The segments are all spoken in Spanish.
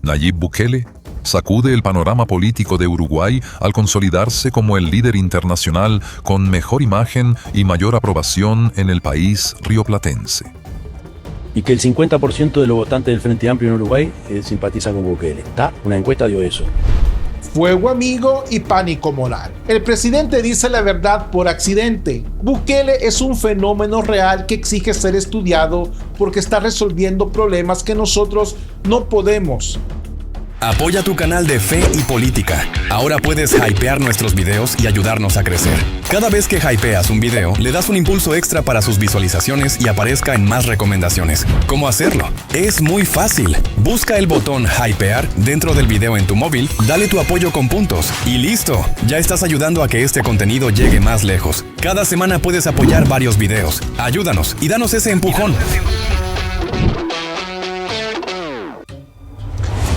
Nayib Bukele sacude el panorama político de Uruguay al consolidarse como el líder internacional con mejor imagen y mayor aprobación en el país rioplatense. Y que el 50% de los votantes del Frente Amplio en Uruguay simpatizan con Bukele. Una encuesta dio eso. Fuego amigo y pánico moral. El presidente dice la verdad por accidente. Bukele es un fenómeno real que exige ser estudiado porque está resolviendo problemas que nosotros no podemos. Apoya tu canal de Fe y Política. Ahora puedes hypear nuestros videos y ayudarnos a crecer. Cada vez que hypeas un video, le das un impulso extra para sus visualizaciones y aparezca en más recomendaciones. ¿Cómo hacerlo? Es muy fácil. Busca el botón hypear dentro del video en tu móvil, dale tu apoyo con puntos y listo. Ya estás ayudando a que este contenido llegue más lejos. Cada semana puedes apoyar varios videos. Ayúdanos y danos ese empujón.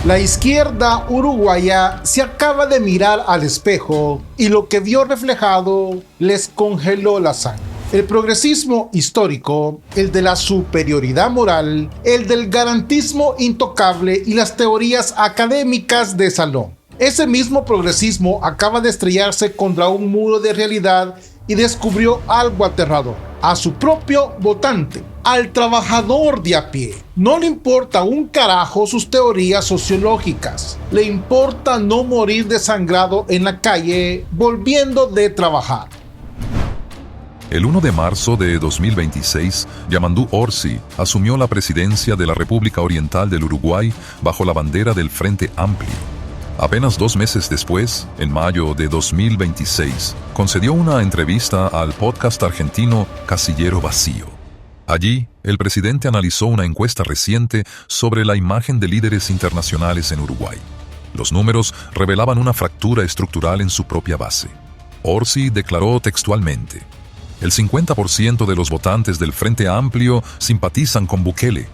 La izquierda uruguaya se acaba de mirar al espejo y lo que vio reflejado les congeló la sangre. El progresismo histórico, el de la superioridad moral, el del garantismo intocable y las teorías académicas de salón. Ese mismo progresismo acaba de estrellarse contra un muro de realidad y descubrió algo aterrador: a su propio votante, al trabajador de a pie. No le importa un carajo sus teorías sociológicas. Le importa no morir desangrado en la calle volviendo de trabajar. El 1 de marzo de 2026, Yamandú Orsi asumió la presidencia de la República Oriental del Uruguay bajo la bandera del Frente Amplio. Apenas 2 meses después, en mayo de 2026, concedió una entrevista al podcast argentino Casillero Vacío. Allí, el presidente analizó una encuesta reciente sobre la imagen de líderes internacionales en Uruguay. Los números revelaban una fractura estructural en su propia base. Orsi declaró textualmente: el 50% de los votantes del Frente Amplio simpatizan con Bukele,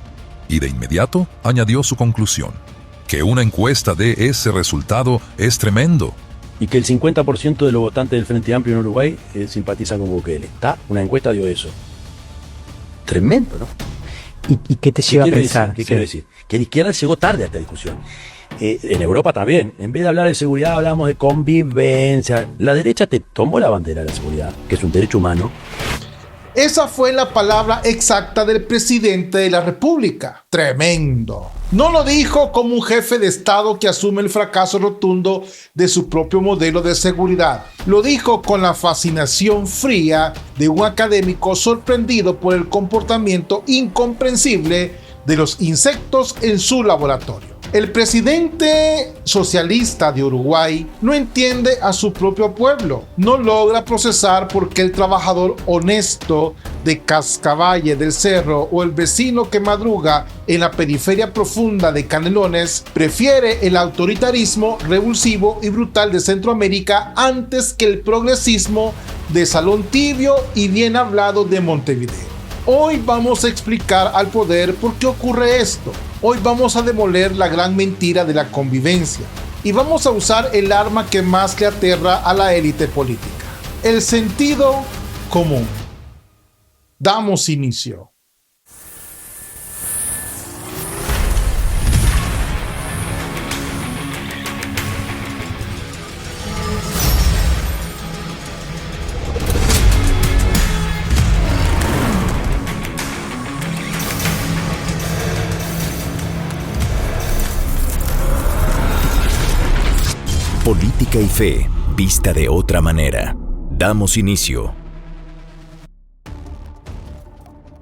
y de inmediato añadió su conclusión: que una encuesta dé ese resultado es tremendo. Y que el 50% de los votantes del Frente Amplio en Uruguay simpatizan con Bukele. Una encuesta dio eso. Tremendo, ¿no? ¿Y qué te lleva a pensar? ¿Qué quiere decir? Que la izquierda llegó tarde a esta discusión. En Europa también. En vez de hablar de seguridad, hablamos de convivencia. La derecha te tomó la bandera de la seguridad, que es un derecho humano. Esa fue la palabra exacta del presidente de la República. Tremendo. No lo dijo como un jefe de Estado que asume el fracaso rotundo de su propio modelo de seguridad. Lo dijo con la fascinación fría de un académico sorprendido por el comportamiento incomprensible de los insectos en su laboratorio. El presidente socialista de Uruguay no entiende a su propio pueblo. No logra procesar por qué el trabajador honesto de Cascaballe del Cerro o el vecino que madruga en la periferia profunda de Canelones prefiere el autoritarismo revulsivo y brutal de Centroamérica antes que el progresismo de Salón Tibio y bien hablado de Montevideo. Hoy vamos a explicar al poder por qué ocurre esto. Hoy vamos a demoler la gran mentira de la convivencia y vamos a usar el arma que más le aterra a la élite política: el sentido común. Damos inicio. Política y fe, vista de otra manera. Damos inicio.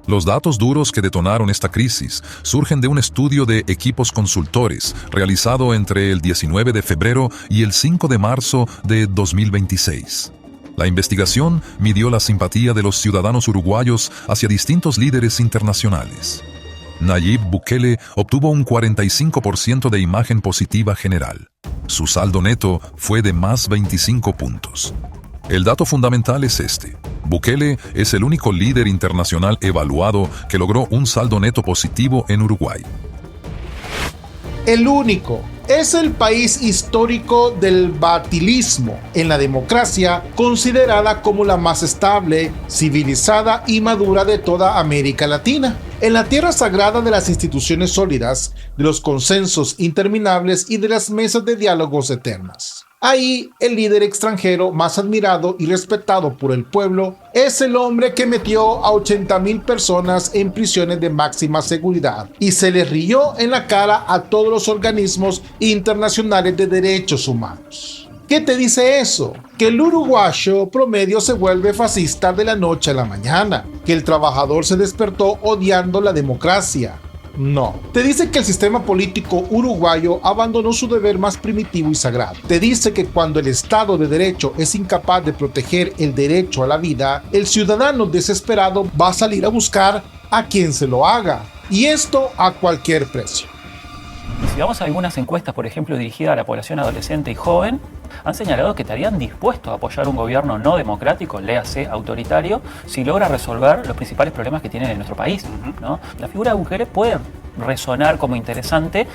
Los datos duros que detonaron esta crisis surgen de un estudio de equipos consultores realizado entre el 19 de febrero y el 5 de marzo de 2026. La investigación midió la simpatía de los ciudadanos uruguayos hacia distintos líderes internacionales. Nayib Bukele obtuvo un 45% de imagen positiva general. Su saldo neto fue de más 25 puntos. El dato fundamental es este: Bukele es el único líder internacional evaluado que logró un saldo neto positivo en Uruguay. El único. Es el país histórico del batilismo en la democracia, considerada como la más estable, civilizada y madura de toda América Latina. en la tierra sagrada de las instituciones sólidas, de los consensos interminables y de las mesas de diálogos eternas. Ahí, el líder extranjero más admirado y respetado por el pueblo es el hombre que metió a 80,000 personas en prisiones de máxima seguridad y se le rió en la cara a todos los organismos internacionales de derechos humanos. ¿Qué te dice eso? Que el uruguayo promedio se vuelve fascista de la noche a la mañana, que el trabajador se despertó odiando la democracia. No. Te dice que el sistema político uruguayo abandonó su deber más primitivo y sagrado. Te dice que cuando el Estado de Derecho es incapaz de proteger el derecho a la vida, el ciudadano desesperado va a salir a buscar a quien se lo haga. Y esto a cualquier precio. Si vamos a algunas encuestas, por ejemplo, dirigidas a la población adolescente y joven, han señalado que estarían dispuestos a apoyar un gobierno no democrático, léase autoritario, si logra resolver los principales problemas que tiene en nuestro país, ¿no? La figura de Bukele puede resonar como interesante,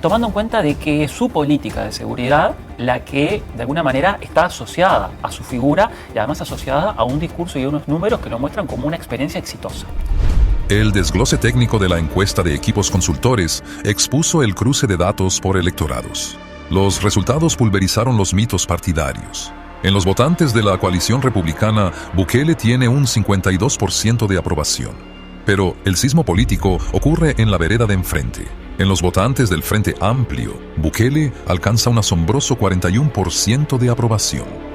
tomando en cuenta de que es su política de seguridad la que de alguna manera está asociada a su figura y además asociada a un discurso y a unos números que lo muestran como una experiencia exitosa. El desglose técnico de la encuesta de equipos consultores expuso el cruce de datos por electorados. Los resultados pulverizaron los mitos partidarios. En los votantes de la coalición republicana, Bukele tiene un 52% de aprobación. Pero el sismo político ocurre en la vereda de enfrente. En los votantes del Frente Amplio, Bukele alcanza un asombroso 41% de aprobación.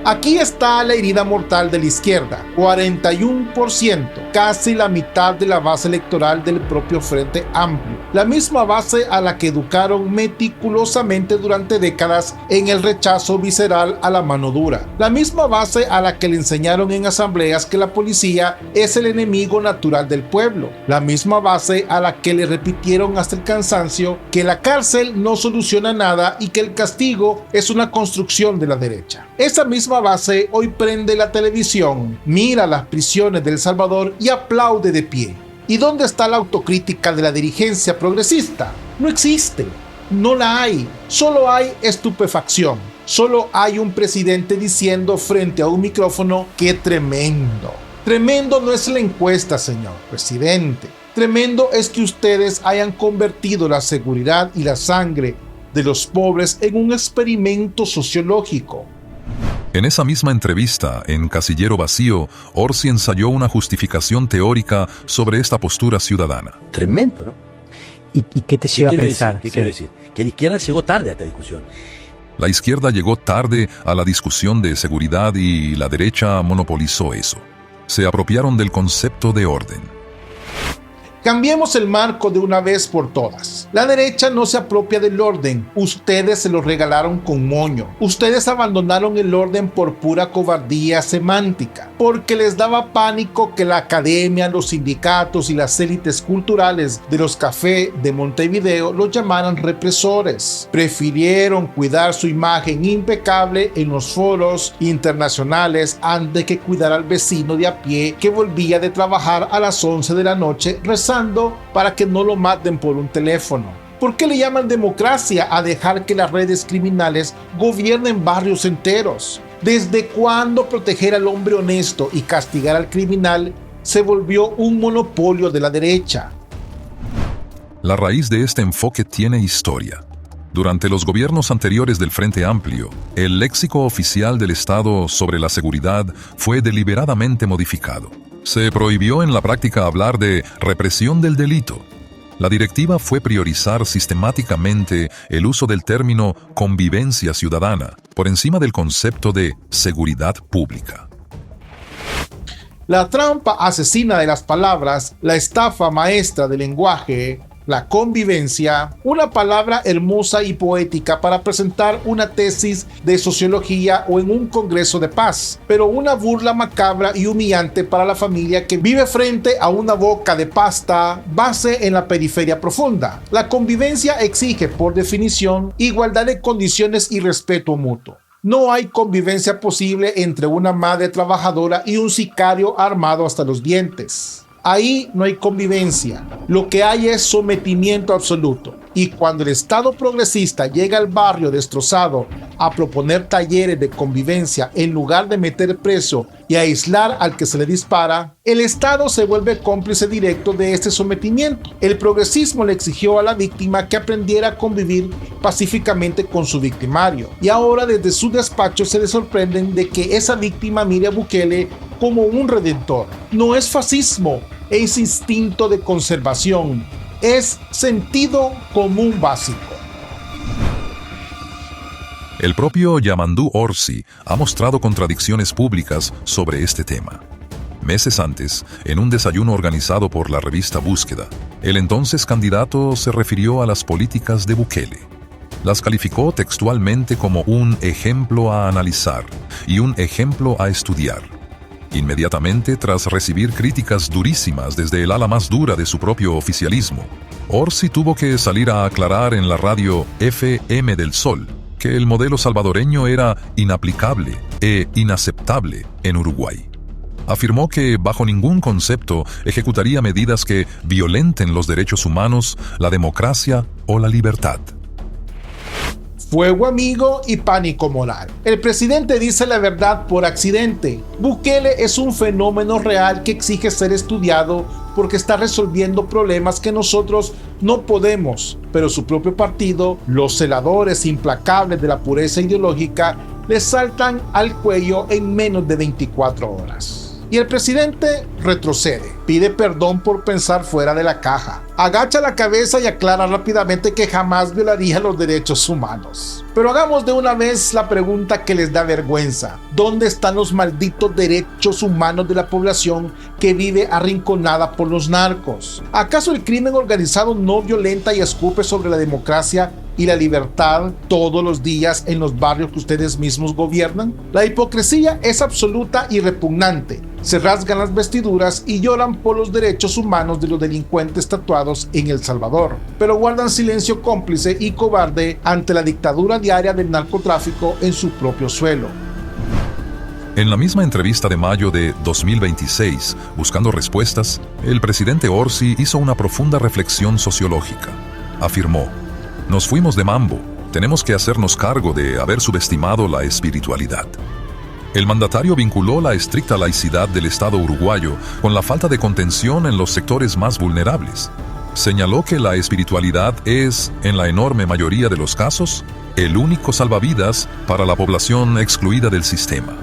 Aquí está la herida mortal de la izquierda, 41%, casi la mitad de la base electoral del propio Frente Amplio, la misma base a la que educaron meticulosamente durante décadas en el rechazo visceral a la mano dura, la misma base a la que le enseñaron en asambleas que la policía es el enemigo natural del pueblo, la misma base a la que le repitieron hasta el cansancio que la cárcel no soluciona nada y que el castigo es una construcción de la derecha. Esa misma base hoy prende la televisión, mira las prisiones de El Salvador y aplaude de pie. ¿Y dónde está la autocrítica de la dirigencia progresista? No existe, no la hay, solo hay estupefacción, solo hay un presidente diciendo frente a un micrófono ¡qué tremendo! Tremendo no es la encuesta, señor presidente, tremendo es que ustedes hayan convertido la seguridad y la sangre de los pobres en un experimento sociológico. En esa misma entrevista, en Casillero Vacío, Orsi ensayó una justificación teórica sobre esta postura ciudadana. Tremendo, ¿no? ¿Y qué te lleva a pensar? ¿Qué quiere decir? Que la izquierda llegó tarde a esta discusión. La izquierda llegó tarde a la discusión de seguridad y la derecha monopolizó eso. Se apropiaron del concepto de orden. Cambiemos el marco de una vez por todas. La derecha no se apropia del orden. Ustedes se lo regalaron con moño. Ustedes abandonaron el orden por pura cobardía semántica, porque les daba pánico que la academia, los sindicatos y las élites culturales de los cafés de Montevideo los llamaran represores. Prefirieron cuidar su imagen impecable en los foros internacionales antes que cuidar al vecino de a pie que volvía de trabajar a las 11 de la noche rezando para que no lo maten por un teléfono. ¿Por qué le llaman democracia a dejar que las redes criminales gobiernen barrios enteros? ¿Desde cuándo proteger al hombre honesto y castigar al criminal se volvió un monopolio de la derecha? La raíz de este enfoque tiene historia. Durante los gobiernos anteriores del Frente Amplio, el léxico oficial del Estado sobre la seguridad fue deliberadamente modificado. Se prohibió en la práctica hablar de represión del delito. La directiva fue priorizar sistemáticamente el uso del término convivencia ciudadana por encima del concepto de seguridad pública. La trampa asesina de las palabras, la estafa maestra del lenguaje, la convivencia, una palabra hermosa y poética para presentar una tesis de sociología o en un congreso de paz, pero una burla macabra y humillante para la familia que vive frente a una boca de pasta base en la periferia profunda. La convivencia exige, por definición, igualdad de condiciones y respeto mutuo. No hay convivencia posible entre una madre trabajadora y un sicario armado hasta los dientes. Ahí no hay convivencia, lo que hay es sometimiento absoluto. Y cuando el Estado progresista llega al barrio destrozado a proponer talleres de convivencia en lugar de meter preso y aislar al que se le dispara, el Estado se vuelve cómplice directo de este sometimiento. El progresismo le exigió a la víctima que aprendiera a convivir pacíficamente con su victimario, y ahora desde su despacho se le sorprenden de que esa víctima mire a Bukele como un redentor. No es fascismo, es instinto de conservación, es sentido común básico. El propio Yamandu Orsi ha mostrado contradicciones públicas sobre este tema. Meses antes, en un desayuno organizado por la revista Búsqueda, el entonces candidato se refirió a las políticas de Bukele. Las calificó textualmente como un ejemplo a analizar y un ejemplo a estudiar. Inmediatamente tras recibir críticas durísimas desde el ala más dura de su propio oficialismo, Orsi tuvo que salir a aclarar en la radio FM del Sol que el modelo salvadoreño era inaplicable e inaceptable en Uruguay. Afirmó que bajo ningún concepto ejecutaría medidas que violenten los derechos humanos, la democracia o la libertad. Fuego amigo y pánico moral. El presidente dice la verdad por accidente. Bukele es un fenómeno real que exige ser estudiado porque está resolviendo problemas que nosotros no podemos, pero su propio partido, los celadores implacables de la pureza ideológica, le saltan al cuello en menos de 24 horas. Y el presidente retrocede, pide perdón por pensar fuera de la caja, agacha la cabeza y aclara rápidamente que jamás violaría los derechos humanos. Pero hagamos de una vez la pregunta que les da vergüenza. ¿Dónde están los malditos derechos humanos de la población que vive arrinconada por los narcos? ¿Acaso el crimen organizado no violenta y escupe sobre la democracia y la libertad todos los días en los barrios que ustedes mismos gobiernan? La hipocresía es absoluta y repugnante. Se rasgan las vestiduras y lloran por los derechos humanos de los delincuentes tatuados en El Salvador, pero guardan silencio cómplice y cobarde ante la dictadura diaria del narcotráfico en su propio suelo. En la misma entrevista de mayo de 2026, buscando respuestas, el presidente Orsi hizo una profunda reflexión sociológica. Afirmó: "Nos fuimos de mambo, tenemos que hacernos cargo de haber subestimado la espiritualidad". El mandatario vinculó la estricta laicidad del Estado uruguayo con la falta de contención en los sectores más vulnerables. Señaló que la espiritualidad es, en la enorme mayoría de los casos, el único salvavidas para la población excluida del sistema.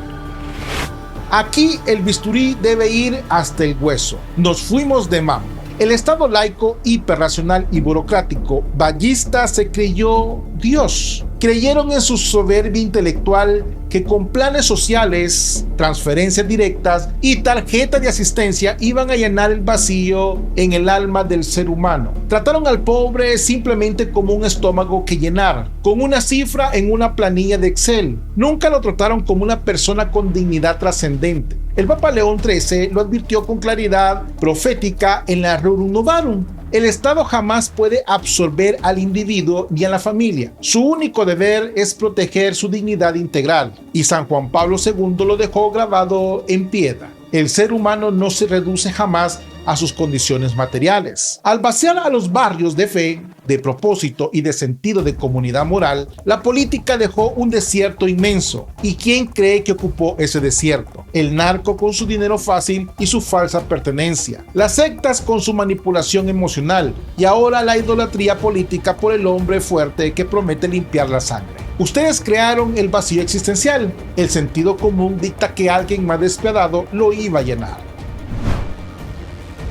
Aquí el bisturí debe ir hasta el hueso. Nos fuimos de mambo. El Estado laico, hiperracional y burocrático vallista se creyó Dios. Creyeron en su soberbia intelectual que con planes sociales, transferencias directas y tarjetas de asistencia iban a llenar el vacío en el alma del ser humano. Trataron al pobre simplemente como un estómago que llenar, con una cifra en una planilla de Excel. Nunca lo trataron como una persona con dignidad trascendente. El Papa León XIII lo advirtió con claridad profética en la Rerum Novarum. El Estado jamás puede absorber al individuo ni a la familia. Su único deber es proteger su dignidad integral, y San Juan Pablo II lo dejó grabado en piedra. El ser humano no se reduce jamás a sus condiciones materiales. Al vaciar a los barrios de fe, de propósito y de sentido de comunidad moral, la política dejó un desierto inmenso. ¿Y quién cree que ocupó ese desierto? El narco con su dinero fácil y su falsa pertenencia, las sectas con su manipulación emocional y ahora la idolatría política por el hombre fuerte que promete limpiar la sangre. Ustedes crearon el vacío existencial. El sentido común dicta que alguien más despiadado lo iba a llenar.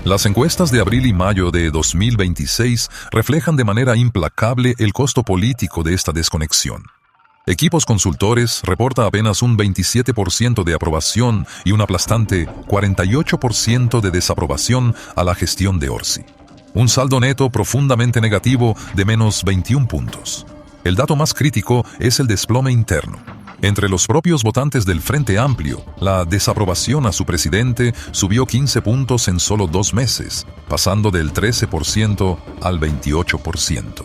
Las encuestas de abril y mayo de 2026 reflejan de manera implacable el costo político de esta desconexión. Equipos Consultores reporta apenas un 27% de aprobación y un aplastante 48% de desaprobación a la gestión de Orsi. Un saldo neto profundamente negativo de menos 21 puntos. El dato más crítico es el desplome interno. Entre los propios votantes del Frente Amplio, la desaprobación a su presidente subió 15 puntos en solo 2 meses, pasando del 13% al 28%.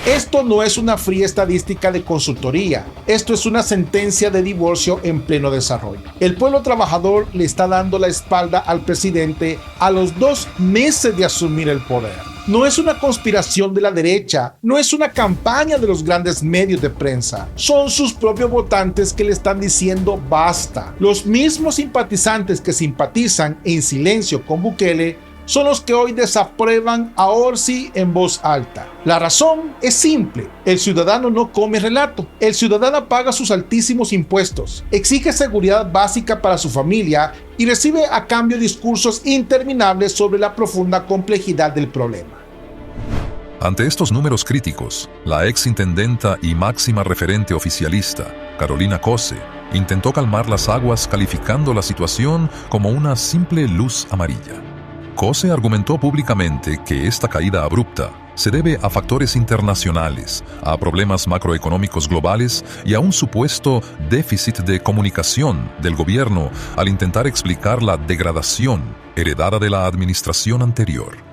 Esto no es una fría estadística de consultoría, esto es una sentencia de divorcio en pleno desarrollo. El pueblo trabajador le está dando la espalda al presidente a los 2 meses de asumir el poder. No es una conspiración de la derecha, no es una campaña de los grandes medios de prensa. Son sus propios votantes que le están diciendo basta. Los mismos simpatizantes que simpatizan en silencio con Bukele son los que hoy desaprueban a Orsi en voz alta. La razón es simple: el ciudadano no come relato. El ciudadano paga sus altísimos impuestos, exige seguridad básica para su familia y recibe a cambio discursos interminables sobre la profunda complejidad del problema. Ante estos números críticos, la exintendenta y máxima referente oficialista, Carolina Cose, intentó calmar las aguas calificando la situación como una simple luz amarilla. Cose argumentó públicamente que esta caída abrupta se debe a factores internacionales, a problemas macroeconómicos globales y a un supuesto déficit de comunicación del gobierno al intentar explicar la degradación heredada de la administración anterior.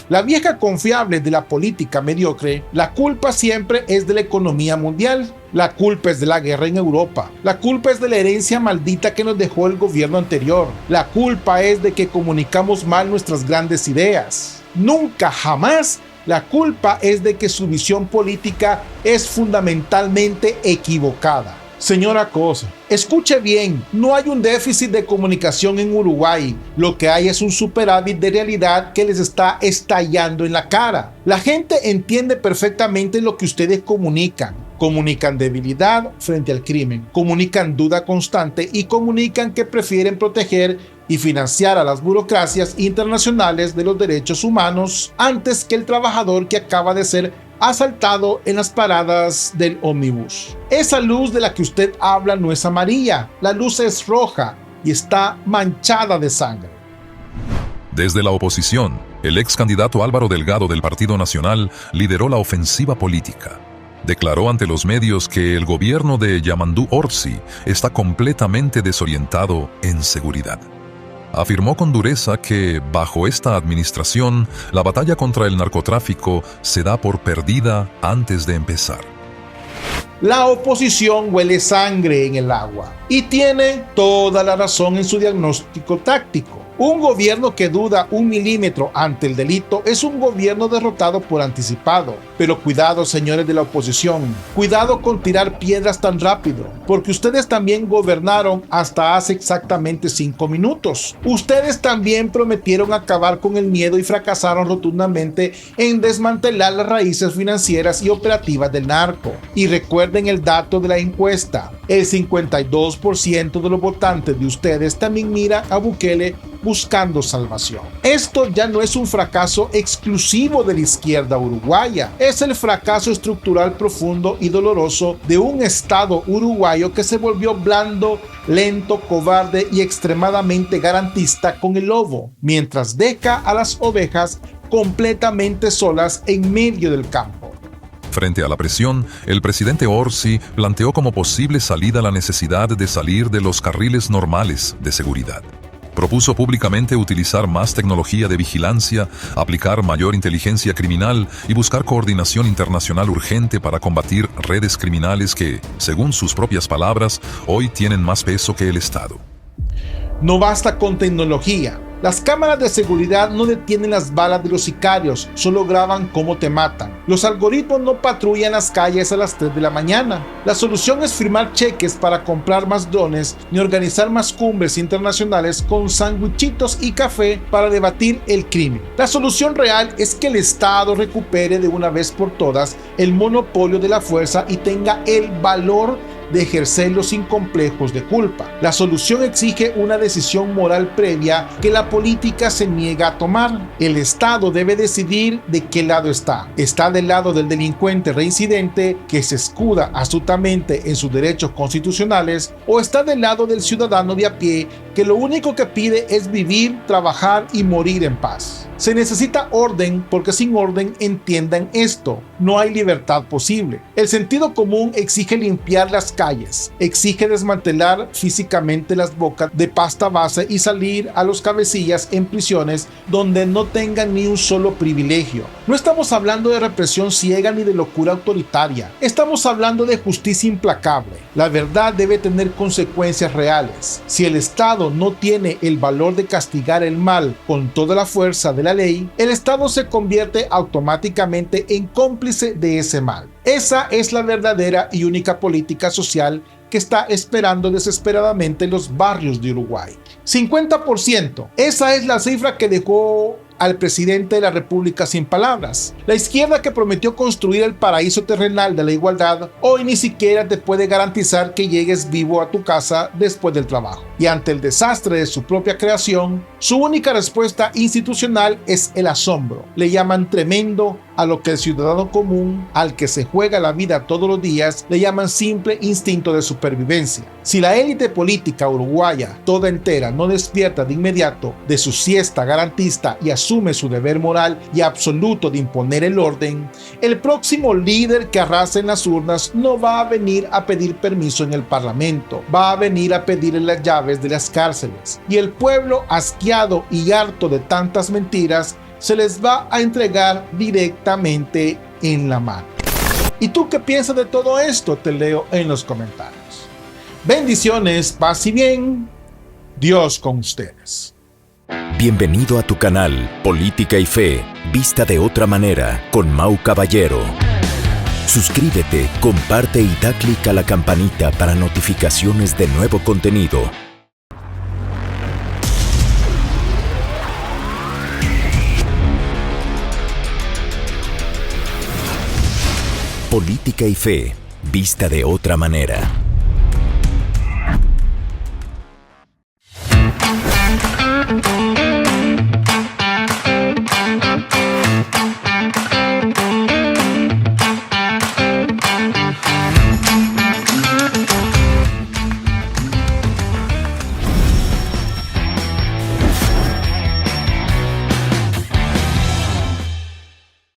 La vieja confiable de la política mediocre, la culpa siempre es de la economía mundial. La culpa es de la guerra en Europa. La culpa es de la herencia maldita que nos dejó el gobierno anterior. La culpa es de que comunicamos mal nuestras grandes ideas. Nunca, jamás, la culpa es de que su visión política es fundamentalmente equivocada. Señora Cose, escuche bien, no hay un déficit de comunicación en Uruguay, lo que hay es un superávit de realidad que les está estallando en la cara. La gente entiende perfectamente lo que ustedes comunican. Comunican debilidad frente al crimen, comunican duda constante y comunican que prefieren proteger y financiar a las burocracias internacionales de los derechos humanos antes que el trabajador que acaba de ser asaltado en las paradas del ómnibus. Esa luz de la que usted habla no es amarilla, la luz es roja y está manchada de sangre. Desde la oposición, el ex candidato Álvaro Delgado del Partido Nacional lideró la ofensiva política. Declaró ante los medios que el gobierno de Yamandú Orsi está completamente desorientado en seguridad. Afirmó con dureza que, bajo esta administración, la batalla contra el narcotráfico se da por perdida antes de empezar. La oposición huele sangre en el agua y tiene toda la razón en su diagnóstico táctico. Un gobierno que duda 1 milímetro ante el delito es un gobierno derrotado por anticipado. Pero cuidado, señores de la oposición, cuidado con tirar piedras tan rápido, porque ustedes también gobernaron hasta hace exactamente 5 minutos. Ustedes también prometieron acabar con el miedo y fracasaron rotundamente en desmantelar las raíces financieras y operativas del narco. Y recuerden el dato de la encuesta: el 52% de los votantes de ustedes también mira a Bukele buscando salvación. Esto ya no es un fracaso exclusivo de la izquierda uruguaya, es el fracaso estructural profundo y doloroso de un Estado uruguayo que se volvió blando, lento, cobarde y extremadamente garantista con el lobo, mientras deja a las ovejas completamente solas en medio del campo. Frente a la presión, el presidente Orsi planteó como posible salida la necesidad de salir de los carriles normales de seguridad. Propuso públicamente utilizar más tecnología de vigilancia, aplicar mayor inteligencia criminal y buscar coordinación internacional urgente para combatir redes criminales que, según sus propias palabras, hoy tienen más peso que el Estado. No basta con tecnología. Las cámaras de seguridad no detienen las balas de los sicarios, solo graban cómo te matan. Los algoritmos no patrullan las calles a las 3 de la mañana. La solución es firmar cheques para comprar más drones ni organizar más cumbres internacionales con sándwichitos y café para debatir el crimen. La solución real es que el Estado recupere de una vez por todas el monopolio de la fuerza y tenga el valor de ejercerlo sin complejos de culpa. La solución exige una decisión moral previa que la política se niega a tomar. El Estado debe decidir de qué lado está. ¿Está del lado del delincuente reincidente que se escuda astutamente en sus derechos constitucionales o está del lado del ciudadano de a pie que lo único que pide es vivir, trabajar y morir en paz? Se necesita orden porque sin orden, entiendan esto, no hay libertad posible. El sentido común exige limpiar las calles, exige desmantelar físicamente las bocas de pasta base y salir a los cabecillas en prisiones donde no tengan ni un solo privilegio. No estamos hablando de represión ciega ni de locura autoritaria, estamos hablando de justicia implacable. La verdad debe tener consecuencias reales. Si el Estado no tiene el valor de castigar el mal con toda la fuerza de la ley, el Estado se convierte automáticamente en cómplice de ese mal. Esa es la verdadera y única política social que está esperando desesperadamente los barrios de Uruguay. 50%. Esa es la cifra que dejó al presidente de la República sin palabras. La izquierda, que prometió construir el paraíso terrenal de la igualdad, hoy ni siquiera te puede garantizar que llegues vivo a tu casa después del trabajo. Y ante el desastre de su propia creación, su única respuesta institucional es el asombro. Le llaman tremendo a lo que el ciudadano común, al que se juega la vida todos los días, le llaman simple instinto de supervivencia. Si la élite política uruguaya toda entera no despierta de inmediato de su siesta garantista y asume su deber moral y absoluto de imponer el orden, el próximo líder que arrase en las urnas no va a venir a pedir permiso en el Parlamento, va a venir a pedirle las llaves de las cárceles. Y el pueblo, asqueado y harto de tantas mentiras, se les va a entregar directamente en la mano. ¿Y tú qué piensas de todo esto? Te leo en los comentarios. Bendiciones, paz y bien. Dios con ustedes. Bienvenido a tu canal Política y Fe, vista de otra manera, con Mau Caballero. Suscríbete, comparte y da clic a la campanita para notificaciones de nuevo contenido. Política y Fe, vista de otra manera.